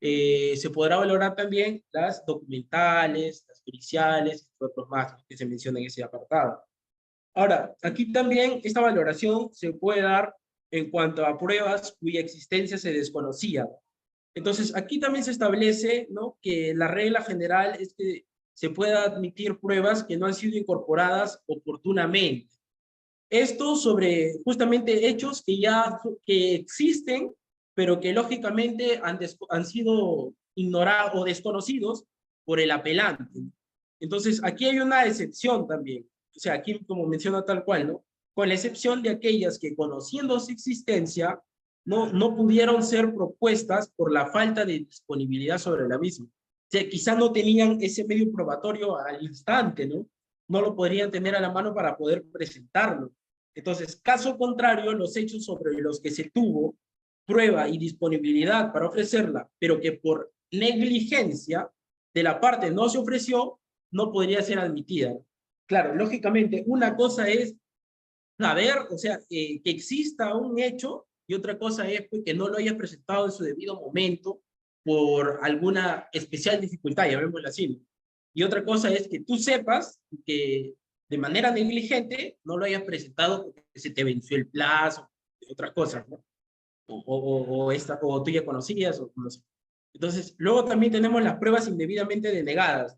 se podrá valorar también las documentales, las periciales, entre otros más que se mencionan en ese apartado. Ahora, aquí también esta valoración se puede dar en cuanto a pruebas cuya existencia se desconocía. Entonces, aquí también se establece, ¿no?, que la regla general es que se pueda admitir pruebas que no han sido incorporadas oportunamente. Esto sobre justamente hechos que existen, pero que lógicamente han sido ignorados o desconocidos por el apelante. Entonces, aquí hay una excepción también. O sea, aquí, como menciona tal cual, ¿no? Con la excepción de aquellas que, conociendo su existencia, no pudieron ser propuestas por la falta de disponibilidad sobre la misma. O sea, quizá no tenían ese medio probatorio al instante, ¿no? No lo podrían tener a la mano para poder presentarlo. Entonces, caso contrario, los hechos sobre los que se tuvo prueba y disponibilidad para ofrecerla, pero que por negligencia de la parte no se ofreció, no podría ser admitida. Claro, lógicamente, una cosa es saber, o sea, que exista un hecho, y otra cosa es pues, que no lo hayas presentado en su debido momento por alguna especial dificultad, llamémoslo así, ¿no? Y otra cosa es que tú sepas que de manera negligente no lo hayas presentado porque se te venció el plazo, otras cosas, ¿no? O tú ya conocías, o no sé. Entonces, luego también tenemos las pruebas indebidamente denegadas.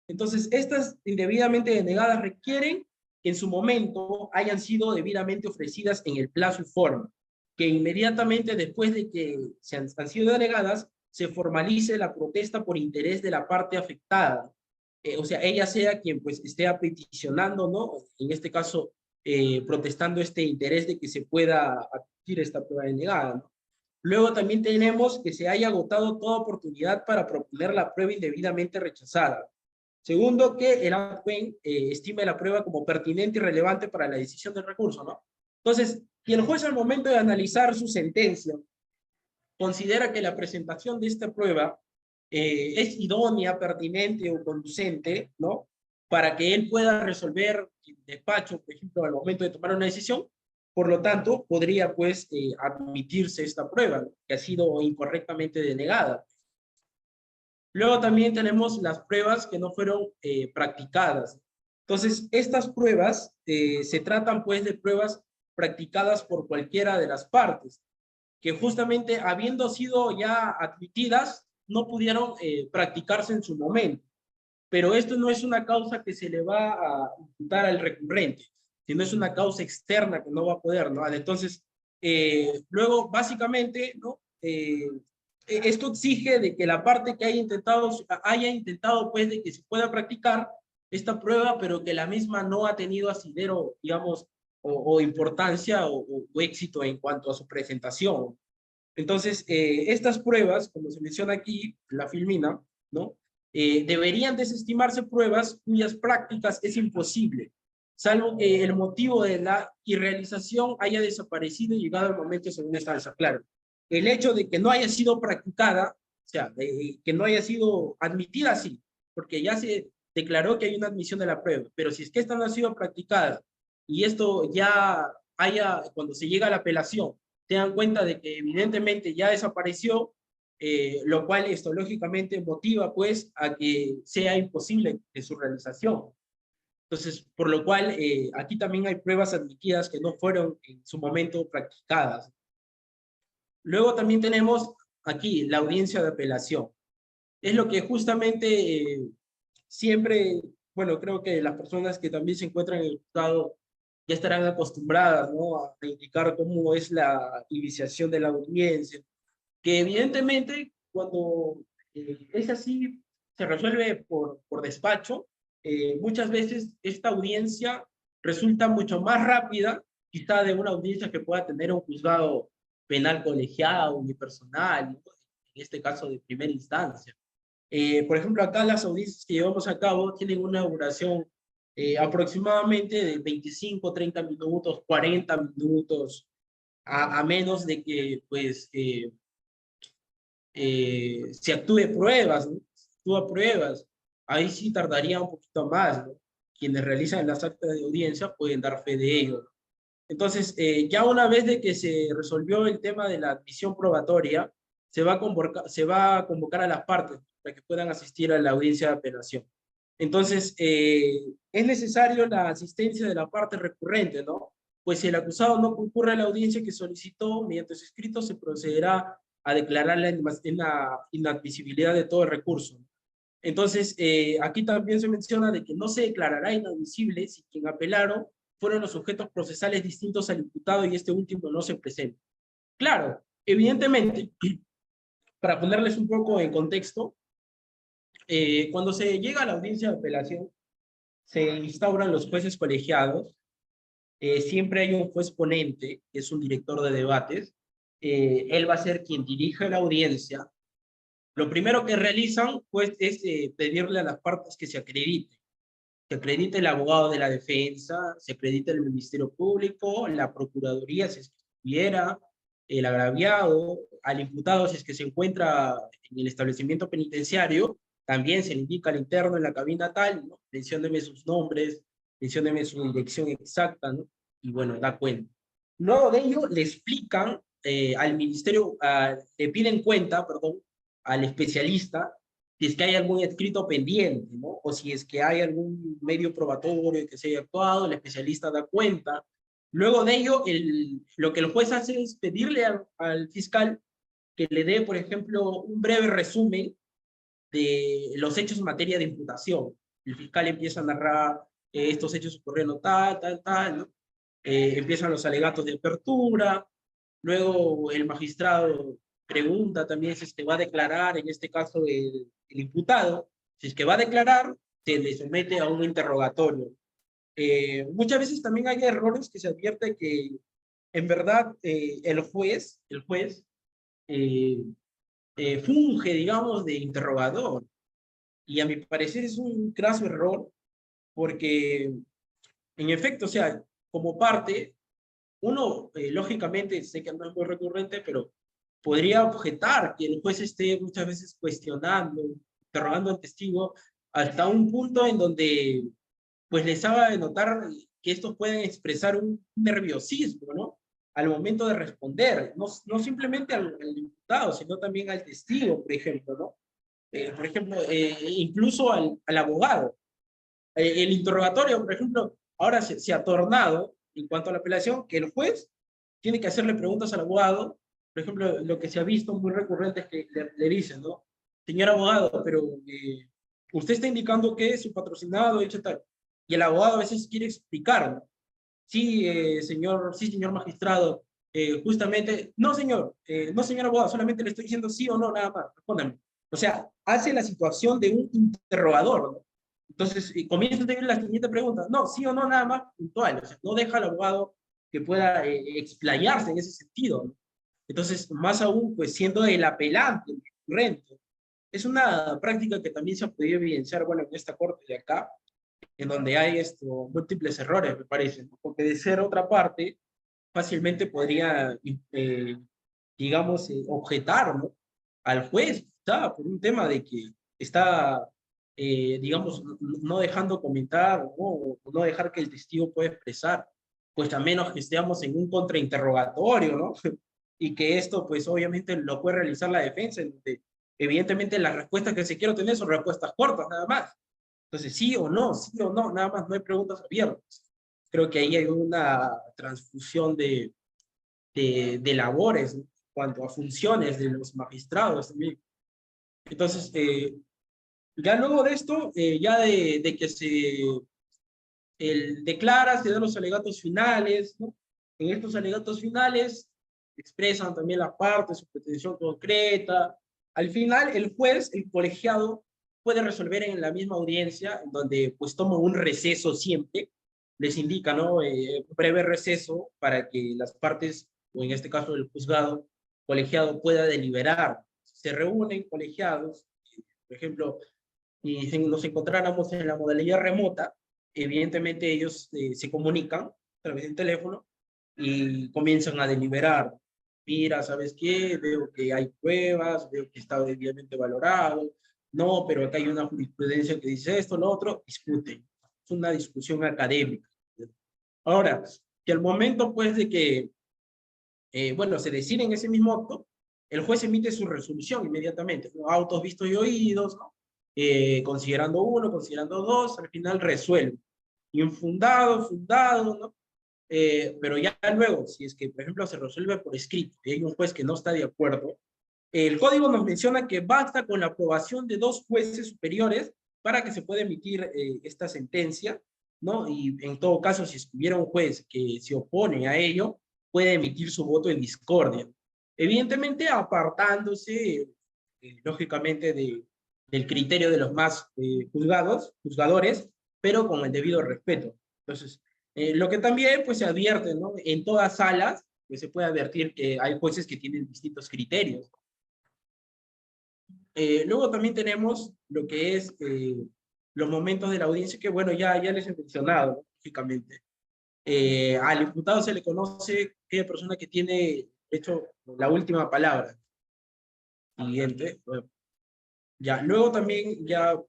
Entonces, estas indebidamente denegadas requieren que en su momento hayan sido debidamente ofrecidas en el plazo y forma, que inmediatamente después de que han sido denegadas, se formalice la protesta por interés de la parte afectada. O sea, ella sea quien pues esté peticionando, ¿no? En este caso, protestando este interés de que se pueda adquirir esta prueba denegada, ¿no? Luego también tenemos que se haya agotado toda oportunidad para proponer la prueba indebidamente rechazada. Segundo, que el juez estime la prueba como pertinente y relevante para la decisión del recurso, ¿no? Entonces, si el juez al momento de analizar su sentencia considera que la presentación de esta prueba es idónea, pertinente o conducente, ¿no? Para que él pueda resolver el despacho, por ejemplo, al momento de tomar una decisión, por lo tanto, podría, pues, admitirse esta prueba, ¿no? Que ha sido incorrectamente denegada. Luego también tenemos las pruebas que no fueron practicadas. Entonces, estas pruebas se tratan pues de pruebas practicadas por cualquiera de las partes, que justamente habiendo sido ya admitidas, no pudieron practicarse en su momento. Pero esto no es una causa que se le va a imputar al recurrente, sino es una causa externa que no va a poder, ¿no? Entonces, luego, básicamente, ¿no? Esto exige de que la parte que haya intentado pues de que se pueda practicar esta prueba, pero que la misma no ha tenido asidero, digamos, o importancia o éxito en cuanto a su presentación. Entonces, estas pruebas, como se menciona aquí, la filmina, ¿no? Deberían desestimarse pruebas cuyas prácticas es imposible, salvo que el motivo de la irrealización haya desaparecido y llegado al momento de segunda instancia. Claro, el hecho de que no haya sido practicada, o sea, que no haya sido admitida, sí, porque ya se declaró que hay una admisión de la prueba, pero si es que esta no ha sido practicada y esto ya haya, cuando se llega a la apelación, te dan cuenta de que evidentemente ya desapareció, lo cual esto lógicamente motiva pues a que sea imposible de su realización. Entonces, por lo cual aquí también hay pruebas admitidas que no fueron en su momento practicadas. Luego también tenemos aquí la audiencia de apelación. Es lo que justamente siempre, bueno, creo que las personas que también se encuentran en el juzgado ya estarán acostumbradas, ¿no? A indicar cómo es la iniciación de la audiencia, que evidentemente cuando es así, se resuelve por despacho, muchas veces esta audiencia resulta mucho más rápida, quizá de una audiencia que pueda tener un juzgado penal colegiado, unipersonal, ¿no? En este caso de primera instancia. Por ejemplo, acá las audiencias que llevamos a cabo tienen una duración aproximadamente de 25, 30 minutos, 40 minutos, a menos de que pues se actúe pruebas, ¿no? Se actúa pruebas, ahí sí tardaría un poquito más, ¿no? Quienes realizan las actas de audiencia pueden dar fe de ello, ¿no? Entonces, ya una vez de que se resolvió el tema de la admisión probatoria, se va a convocar a las partes para que puedan asistir a la audiencia de apelación. Entonces, es necesario la asistencia de la parte recurrente, ¿no? Pues si el acusado no concurre a la audiencia que solicitó, mediante su escrito se procederá a declarar la inadmisibilidad de todo el recurso. Entonces, aquí también se menciona de que no se declarará inadmisible si quien apelaron fueron los sujetos procesales distintos al imputado y este último no se presenta. Claro, evidentemente, para ponerles un poco en contexto, Cuando se llega a la audiencia de apelación, se instauran los jueces colegiados. Siempre hay un juez ponente, que es un director de debates. Él va a ser quien dirige la audiencia. Lo primero que realizan, pues, es pedirle a las partes que se acredite. Se acredite el abogado de la defensa, se acredite el Ministerio Público, la Procuraduría, si es que estuviera, el agraviado, al imputado, si es que se encuentra en el establecimiento penitenciario, también se le indica al interno en la cabina tal, ¿no? Mencióneme sus nombres, mencióneme su dirección exacta, ¿no? Y bueno, da cuenta. Luego de ello, le explican al ministerio, le piden cuenta, perdón, al especialista si es que hay algún escrito pendiente, ¿no? O si es que hay algún medio probatorio que se haya actuado, el especialista da cuenta. Luego de ello, lo que el juez hace es pedirle al fiscal que le dé, por ejemplo, un breve resumen de los hechos en materia de imputación. El fiscal empieza a narrar estos hechos ocurrieron tal, tal, tal, ¿no? Empiezan los alegatos de apertura, luego el magistrado pregunta también si es que va a declarar, en este caso el imputado, si es que va a declarar, se le somete a un interrogatorio. Muchas veces también hay errores que se advierte que en verdad el juez eh, funge, digamos, de interrogador. Y a mi parecer es un graso error porque, en efecto, o sea, como parte, uno, lógicamente, sé que no es muy recurrente, pero podría objetar que el juez esté muchas veces cuestionando, interrogando al testigo, hasta un punto en donde, pues, les haga de notar que estos pueden expresar un nerviosismo, ¿no? Al momento de responder, no simplemente al imputado, sino también al testigo, por ejemplo, ¿no? Por ejemplo, incluso al abogado. El interrogatorio, por ejemplo, ahora se ha tornado, en cuanto a la apelación, que el juez tiene que hacerle preguntas al abogado. Por ejemplo, lo que se ha visto muy recurrente es que le dicen, ¿no? Señor abogado, pero usted está indicando que es su patrocinado, hecho tal. Y el abogado a veces quiere explicar, ¿no? Sí, señor magistrado, justamente, no, señor abogado, solamente le estoy diciendo sí o no, nada más, respóndame. O sea, hace la situación de un interrogador, ¿no? Entonces, comienza a tener la siguiente pregunta, no, sí o no, nada más puntual, o sea, no deja al abogado que pueda explayarse en ese sentido, ¿no? Entonces, más aún, pues siendo el apelante, el recurrente, es una práctica que también se ha podido evidenciar, bueno, en esta corte de acá, en donde hay múltiples errores, me parece, ¿no? Porque de ser otra parte, fácilmente podría, digamos, objetar, ¿no? Al juez, ¿está? Por un tema de que está, digamos, no dejando comentar, ¿no? O no dejar que el testigo pueda expresar, pues a menos que estemos en un contrainterrogatorio, ¿no? Y que esto, pues obviamente lo puede realizar la defensa, en donde, evidentemente las respuestas que se quiere tener son respuestas cortas, nada más. Entonces, sí o no, nada más, no hay preguntas abiertas. Creo que ahí hay una transfusión de labores en cuanto a funciones de los magistrados también. Entonces, ya luego de esto, ya de que declara, se dan los alegatos finales, ¿no? En estos alegatos finales expresan también la parte, su pretensión concreta. Al final, el juez, el colegiado, puede resolver en la misma audiencia, en donde pues toma un receso siempre, les indica, ¿no? Breve receso para que las partes, o en este caso el juzgado colegiado, pueda deliberar. Se reúnen colegiados, por ejemplo, y si nos encontráramos en la modalidad remota, evidentemente ellos se comunican a través del teléfono y comienzan a deliberar. Mira, ¿sabes qué? Veo que hay pruebas, veo que está debidamente valorado. No, pero acá hay una jurisprudencia que dice esto, lo otro, discuten. Es una discusión académica. Ahora, que al momento, pues, de que, bueno, se decide en ese mismo acto, el juez emite su resolución inmediatamente, ¿no? Autos vistos y oídos, ¿no? Considerando uno, considerando dos, al final resuelve. Infundado, fundado, ¿no? Pero ya luego, si es que, por ejemplo, se resuelve por escrito y hay un juez que no está de acuerdo, el código nos menciona que basta con la aprobación de dos jueces superiores para que se pueda emitir esta sentencia, ¿no? Y en todo caso, si hubiera un juez que se opone a ello, puede emitir su voto en discordia. Evidentemente, apartándose, lógicamente, del criterio de los más juzgadores, pero con el debido respeto. Entonces, lo que también pues, se advierte, ¿no? En todas salas, pues, se puede advertir que hay jueces que tienen distintos criterios. Luego también tenemos lo que es los momentos de la audiencia, que bueno, ya les he mencionado, ¿no? Lógicamente. Al imputado se le conoce aquella persona que tiene, de hecho, la última palabra. Siguiente. Bueno, ya, luego también, ya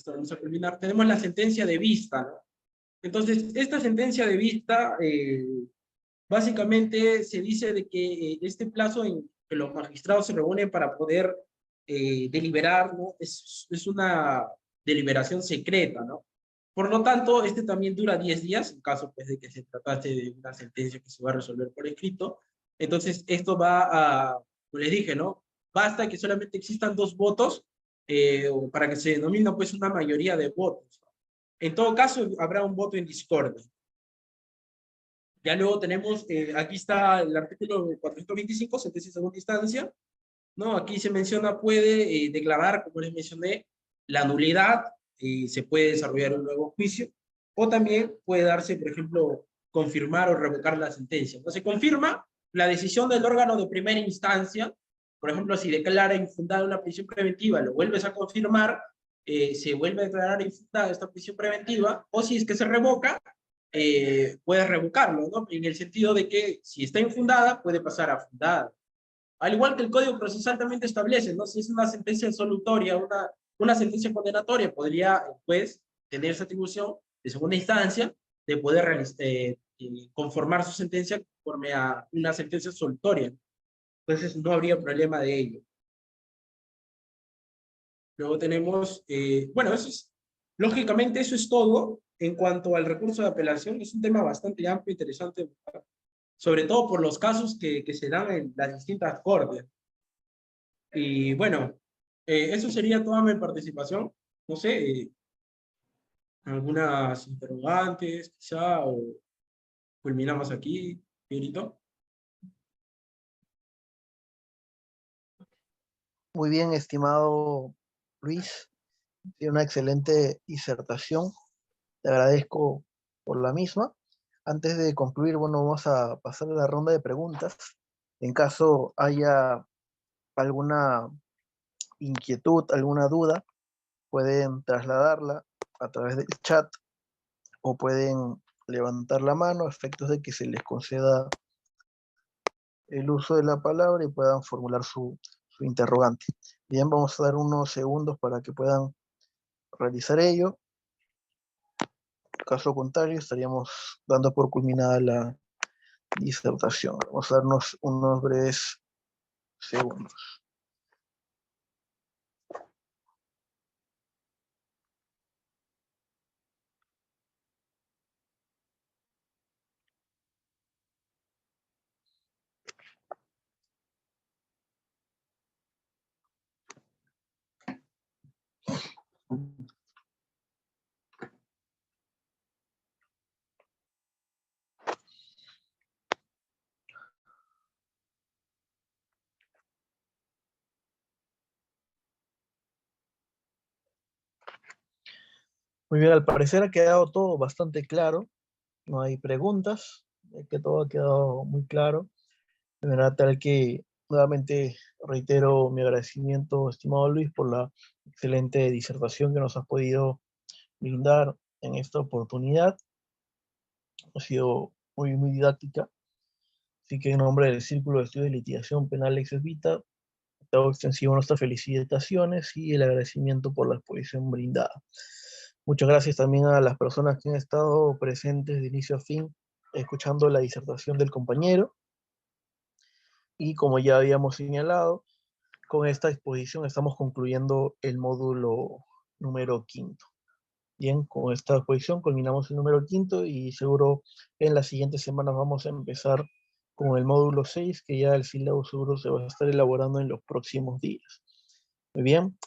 vamos a culminar, tenemos la sentencia de vista, ¿no? Entonces, esta sentencia de vista, básicamente se dice de que este plazo en que los magistrados se reúnen para poder deliberar, ¿no? Es una deliberación secreta, ¿no? Por lo tanto, este también dura 10 días, en caso pues, de que se tratase de una sentencia que se va a resolver por escrito. Entonces, esto va a, como les dije, ¿no? Basta que solamente existan 2 votos para que se denomine pues, una mayoría de votos. En todo caso, habrá un voto en discordia. Ya luego tenemos, aquí está el artículo 425, sentencia de segunda instancia, ¿no? Aquí se menciona, puede declarar, como les mencioné, la nulidad, se puede desarrollar un nuevo juicio, o también puede darse, por ejemplo, confirmar o revocar la sentencia. Entonces, se confirma la decisión del órgano de primera instancia, por ejemplo, si declara infundada una prisión preventiva, lo vuelves a confirmar, se vuelve a declarar infundada esta prisión preventiva, o si es que se revoca, puedes revocarlo, ¿no? En el sentido de que si está infundada, puede pasar a fundada. Al igual que el Código Procesal también te establece, ¿no? Si es una sentencia absolutoria, una sentencia condenatoria, podría, pues, tener esa atribución de segunda instancia de poder conformar su sentencia conforme a una sentencia absolutoria. Entonces, no habría problema de ello. Luego tenemos, bueno, lógicamente eso es todo en cuanto al recurso de apelación. Es un tema bastante amplio, interesante, sobre todo por los casos que se dan en las distintas cortes. Y bueno, eso sería toda mi participación. No sé, algunas interrogantes, quizá, o culminamos aquí, Fiorito. Muy bien, estimado Luis. Tiene una excelente disertación. Te agradezco por la misma. Antes de concluir, bueno, vamos a pasar a la ronda de preguntas. En caso haya alguna inquietud, alguna duda, pueden trasladarla a través del chat o pueden levantar la mano a efectos de que se les conceda el uso de la palabra y puedan formular su interrogante. Bien, vamos a dar unos segundos para que puedan realizar ello. Caso contrario, estaríamos dando por culminada la disertación. Vamos a darnos unos breves segundos. Muy bien, al parecer ha quedado todo bastante claro. No hay preguntas, que todo ha quedado muy claro. De verdad, tal que nuevamente reitero mi agradecimiento, estimado Luis, por la excelente disertación que nos has podido brindar en esta oportunidad. Ha sido muy didáctica. Así que en nombre del Círculo de Estudios de Litigación Penal Ex Vita, te hago extensivo nuestras felicitaciones y el agradecimiento por la exposición brindada. Muchas gracias también a las personas que han estado presentes de inicio a fin, escuchando la disertación del compañero. Y como ya habíamos señalado, con esta exposición estamos concluyendo el módulo número 5. Bien, con esta exposición culminamos el número 5 y seguro en las siguientes semanas vamos a empezar con el módulo 6, que ya el sílabo seguro se va a estar elaborando en los próximos días. Muy bien.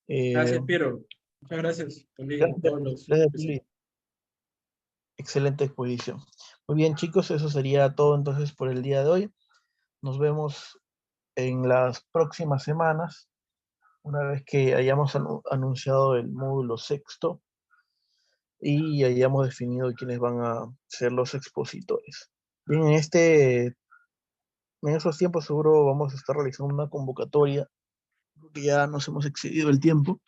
Gracias, Piero. Muchas gracias también a todos los presentes. Excelente exposición. Muy bien, chicos, eso sería todo entonces por el día de hoy. Nos vemos en las próximas semanas una vez que hayamos anunciado el módulo sexto y hayamos definido quiénes van a ser los expositores. Bien, en esos tiempos seguro vamos a estar realizando una convocatoria, porque ya nos hemos excedido el tiempo,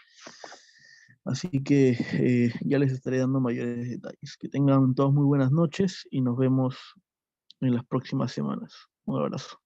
así que ya les estaré dando mayores detalles. Que tengan todos muy buenas noches y nos vemos en las próximas semanas. Un abrazo.